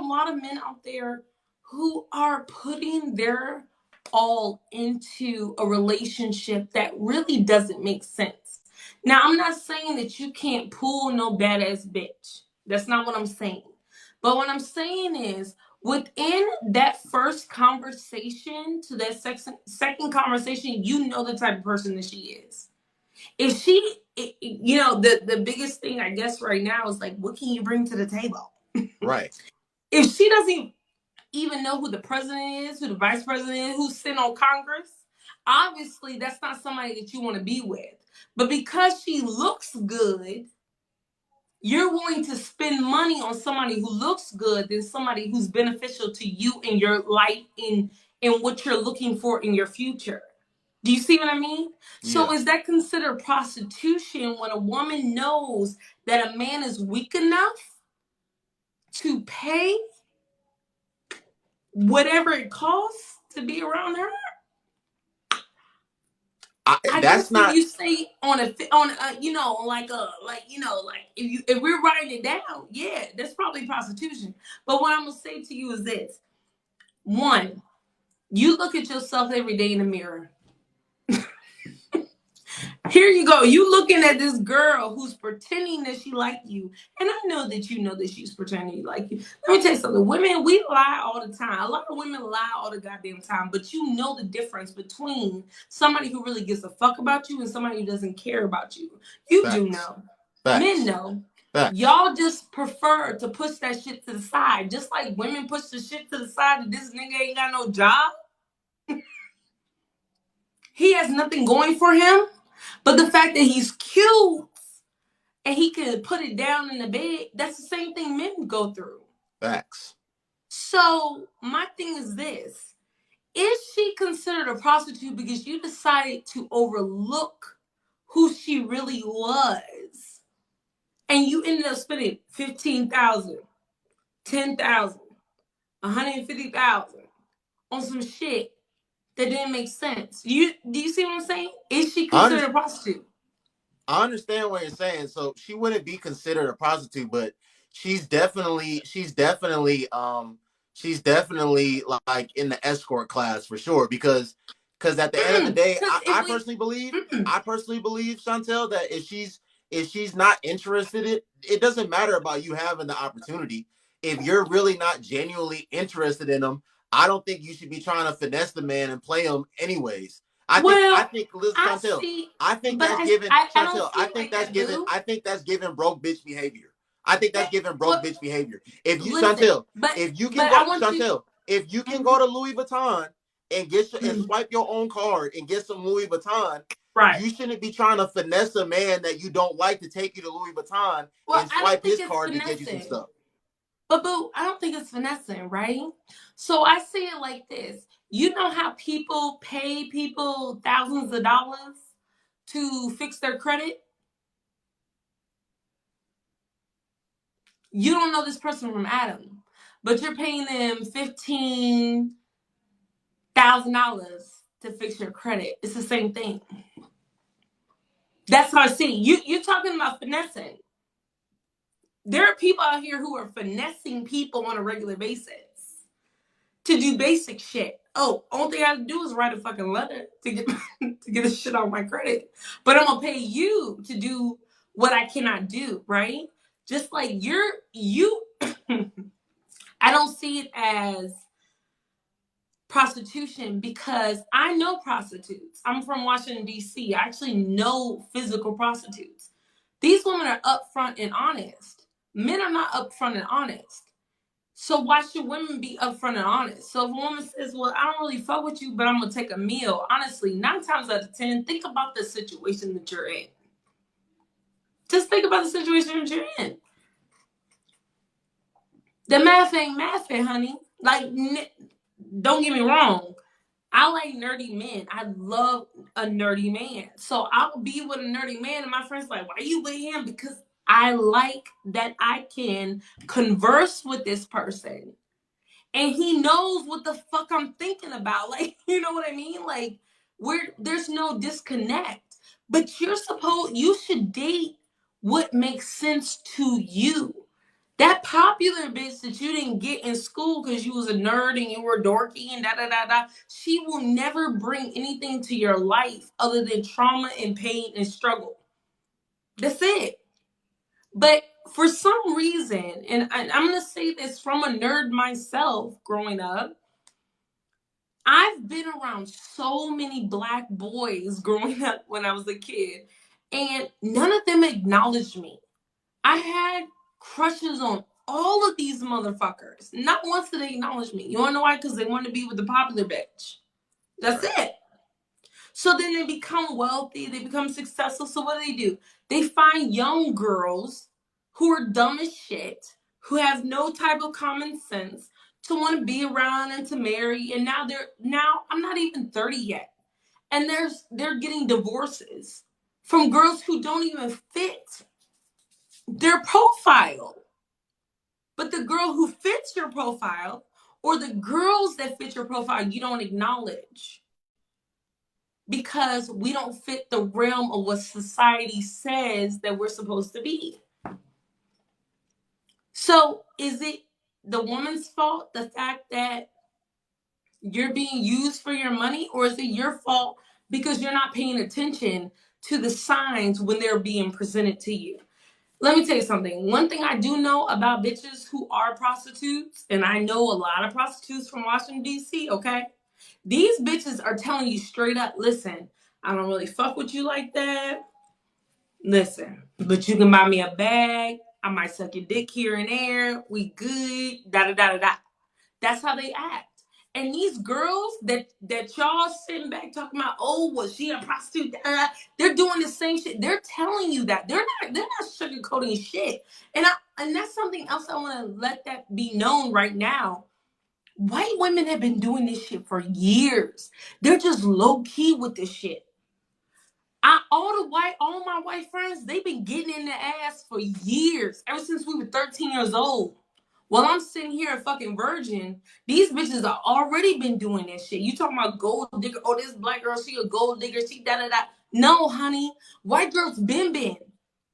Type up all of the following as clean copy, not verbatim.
lot of men out there who are putting their all into a relationship that really doesn't make sense. Now, I'm not saying that you can't pull no badass bitch. That's not what I'm saying. But what I'm saying is, within that first conversation to that second conversation, you know the type of person that she is. If she, the biggest thing I guess right now is like, what can you bring to the table? Right. If she doesn't even know who the president is, who the vice president is, who's sitting on Congress, obviously that's not somebody that you want to be with. But because she looks good, you're willing to spend money on somebody who looks good than somebody who's beneficial to you in your life, in what you're looking for in your future. Do you see what I mean? So Yeah. is that considered prostitution when a woman knows that a man is weak enough to pay whatever it costs to be around her? I That's guess if not. you say if we're writing it down, yeah, that's probably prostitution. But what I'm gonna say to you is this: one, you look at yourself every day in the mirror. Here you go. You looking at this girl who's pretending that she like you. And I know that she's pretending to like you. Let me tell you something. Women, we lie all the time. A lot of women lie all the goddamn time. But you know the difference between somebody who really gives a fuck about you and somebody who doesn't care about you. You do Facts. know. Men Facts. know. Facts. Y'all just prefer to push that shit to the side. Just like women push the shit to the side that this nigga ain't got no job. He has nothing going for him. But the fact that he's cute and he can put it down in the bed, that's the same thing men go through. Facts. So my thing is this: is she considered a prostitute because you decided to overlook who she really was, and you ended up spending 15,000, 10,000, 150,000 on some shit that didn't make sense? Do you see what I'm saying? Is she considered a prostitute? I understand what you're saying. So she wouldn't be considered a prostitute, but she's definitely like in the escort class for sure. Because at the end of the day, Because I personally believe, Chantel, that if she's not interested it doesn't matter about you having the opportunity. If you're really not genuinely interested in them, I don't think you should be trying to finesse the man and play him anyways. Liz I Chantel, see, I think but that's given I don't Chantel. see it like that, boo. I think that's given broke bitch behavior. I think that's giving broke What? bitch behavior. If you Listen, Chantel, if you can but go I want you. Chantel, if you can Mhm, go to Louis Vuitton and and mhm. swipe your own card and get some Louis Vuitton, Right. you shouldn't be trying to finesse a man that you don't like to take you to Louis Vuitton Well, and I don't swipe think his it's card to get you some finessing. stuff. But boo, I don't think it's finessing, right? So I see it like this. You know how people pay people thousands of dollars to fix their credit? You don't know this person from Adam, but you're paying them $15,000 to fix your credit. It's the same thing. That's how I see it. You're talking about finessing. There are people out here who are finessing people on a regular basis to do basic shit. Oh, only thing I have to do is write a fucking letter to get to get this shit off my credit. But I'm gonna pay you to do what I cannot do, right? Just like you I don't see it as prostitution because I know prostitutes. I'm from Washington, D.C. I actually know physical prostitutes. These women are upfront and honest. Men are not upfront and honest. So why should women be upfront and honest? So if a woman says, well, I don't really fuck with you, but I'm going to take a meal. Honestly, 9 times out of 10, think about the situation that you're in. Just think about the situation that you're in. The math ain't math, honey. Like, don't get me wrong. I like nerdy men. I love a nerdy man. So I'll be with a nerdy man, and my friends like, why are you with him? Because I like that I can converse with this person. And he knows what the fuck I'm thinking about. Like, you know what I mean? Like, there's no disconnect. But you should date what makes sense to you. That popular bitch that you didn't get in school because you was a nerd and you were dorky and da da da da, she will never bring anything to your life other than trauma and pain and struggle. That's it. But for some reason, and I'm going to say this from a nerd myself growing up, I've been around so many black boys growing up when I was a kid, and none of them acknowledged me. I had crushes on all of these motherfuckers. Not once did they acknowledge me. You wanna know why? Because they want to be with the popular bitch. That's it. So then they become wealthy, they become successful. So what do? They find young girls who are dumb as shit, who have no type of common sense, to want to be around and to marry. And now I'm not even 30 yet. And they're getting divorces from girls who don't even fit their profile. But the girl who fits your profile, or the girls that fit your profile, you don't acknowledge. Because we don't fit the realm of what society says that we're supposed to be. So is it the woman's fault, the fact that you're being used for your money, or is it your fault because you're not paying attention to the signs when they're being presented to you? Let me tell you something. One thing I do know about bitches who are prostitutes, and I know a lot of prostitutes from Washington, D.C., okay? These bitches are telling you straight up, listen, I don't really fuck with you like that. Listen, but you can buy me a bag. I might suck your dick here and there. We good. Da da da da da. That's how they act. And these girls that y'all sitting back talking about, oh, was she a prostitute? They're doing the same shit. They're telling you that. They're not sugarcoating shit. And that's something else I want to let that be known right now. White women have been doing this shit for years. They're just low key with this shit. All my white friends, they've been getting in the ass for years, ever since we were 13 years old. While I'm sitting here a fucking virgin, these bitches are already been doing this shit. You talking about gold digger? Oh, this black girl, she a gold digger. She da da da. No, honey, white girls been.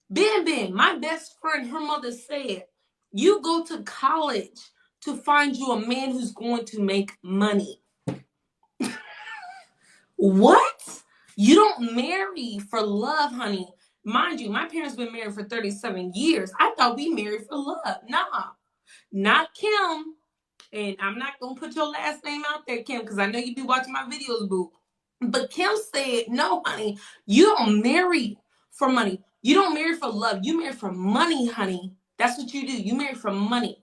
My best friend, her mother said, you go to college to find you a man who's going to make money. What? You don't marry for love, honey. Mind you, my parents been married for 37 years. I thought we married for love. Nah, not Kim. And I'm not going to put your last name out there, Kim, because I know you be watching my videos, boo. But Kim said, no, honey, you don't marry for money. You don't marry for love. You marry for money, honey. That's what you do. You marry for money.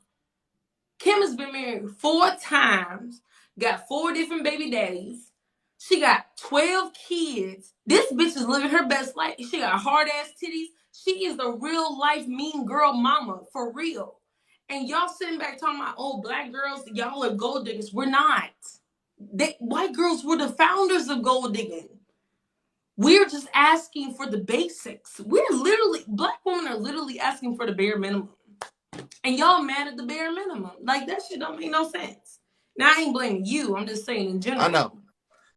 Kim has been married 4 times, got 4 different baby daddies. She got 12 kids. This bitch is living her best life. She got hard ass titties. She is the real life mean girl mama, for real. And y'all sitting back talking about, oh, black girls, y'all are gold diggers. We're not. White girls were the founders of gold digging. We're just asking for the basics. Black women are literally asking for the bare minimum. And y'all mad at the bare minimum. Like, that shit don't make no sense. Now, I ain't blaming you. I'm just saying in general. I know.